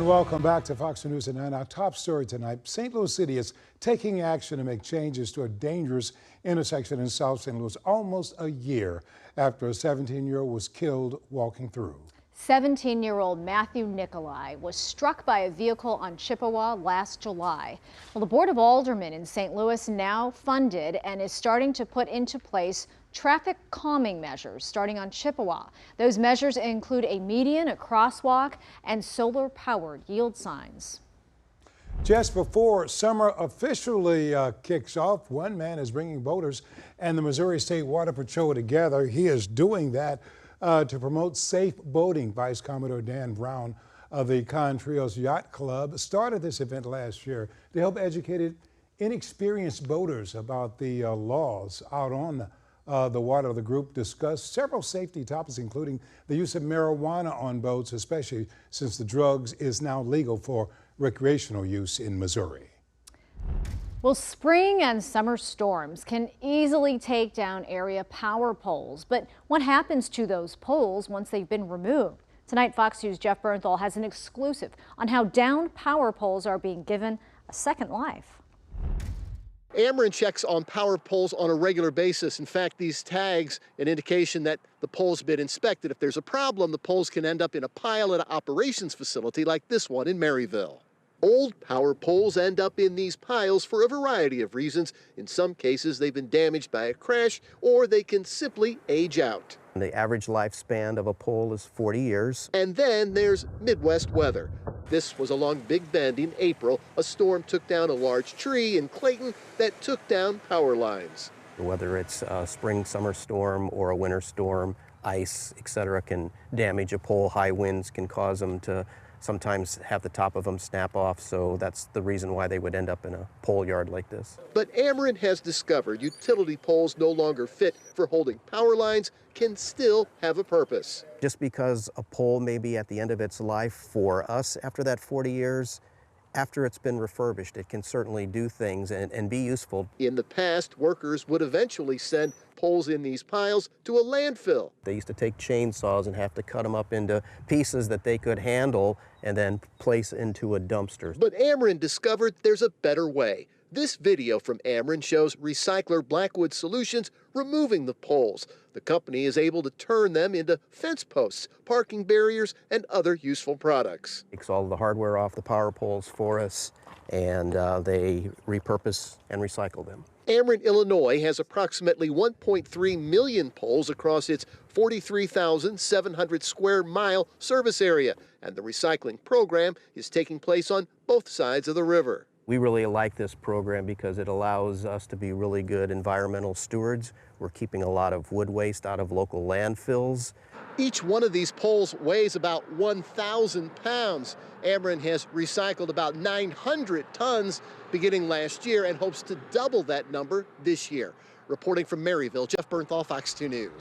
welcome back to Fox News at 9. Our top story tonight, St. Louis City is taking action to make changes to a dangerous intersection in South St. Louis almost a year after a 17-year-old was killed walking through. 17-year-old Matthew Nicolai was struck by a vehicle on Chippewa last July. Well, the Board of Aldermen in St. Louis now funded and is starting to put into place traffic calming measures starting on Chippewa. Those measures include a median, a crosswalk, and solar-powered yield signs. Just before summer officially kicks off, one man is bringing boaters and the Missouri State Water Patrol together. He is doing that to promote safe boating. Vice Commodore Dan Brown of the Contrails Yacht Club started this event last year to help educated inexperienced boaters about the laws out on the water. The group discussed several safety topics, including the use of marijuana on boats, especially since the drugs is now legal for recreational use in Missouri. Well, spring and summer storms can easily take down area power poles. But what happens to those poles once they've been removed? Tonight, Fox News' Jeff Bernthal has an exclusive on how downed power poles are being given a second life. Ameren checks on power poles on a regular basis. In fact, these tags an indication that the pole's been inspected. If there's a problem, the poles can end up in a pile at an operations facility like this one in Maryville. Old power poles end up in these piles for a variety of reasons. In some cases, they've been damaged by a crash, or they can simply age out. The average lifespan of a pole is 40 years. And then there's Midwest weather. This was along Big Bend in April. A storm took down a large tree in Clayton that took down power lines. Whether it's a spring, summer storm or a winter storm, ice, etc., can damage a pole. High winds can cause them to sometimes have the top of them snap off, so that's the reason why they would end up in a pole yard like this. But Ameren has discovered utility poles no longer fit for holding power lines can still have a purpose. Just because a pole may be at the end of its life for us after that 40 years, after it's been refurbished, it can certainly do things and be useful. In the past, workers would eventually send poles in these piles to a landfill. They used to take chainsaws and have to cut them up into pieces that they could handle and then place into a dumpster. But Ameren discovered there's a better way. This video from Ameren shows recycler Blackwood Solutions removing the poles. The company is able to turn them into fence posts, parking barriers, and other useful products. Takes all the hardware off the power poles for us, and they repurpose and recycle them. Ameren, Illinois has approximately 1.3 million poles across its 43,700 square mile service area, and the recycling program is taking place on both sides of the river. We really like this program because it allows us to be really good environmental stewards. We're keeping a lot of wood waste out of local landfills. Each one of these poles weighs about 1,000 pounds. Ameren has recycled about 900 tons beginning last year and hopes to double that number this year. Reporting from Maryville, Jeff Bernthal, Fox 2 News.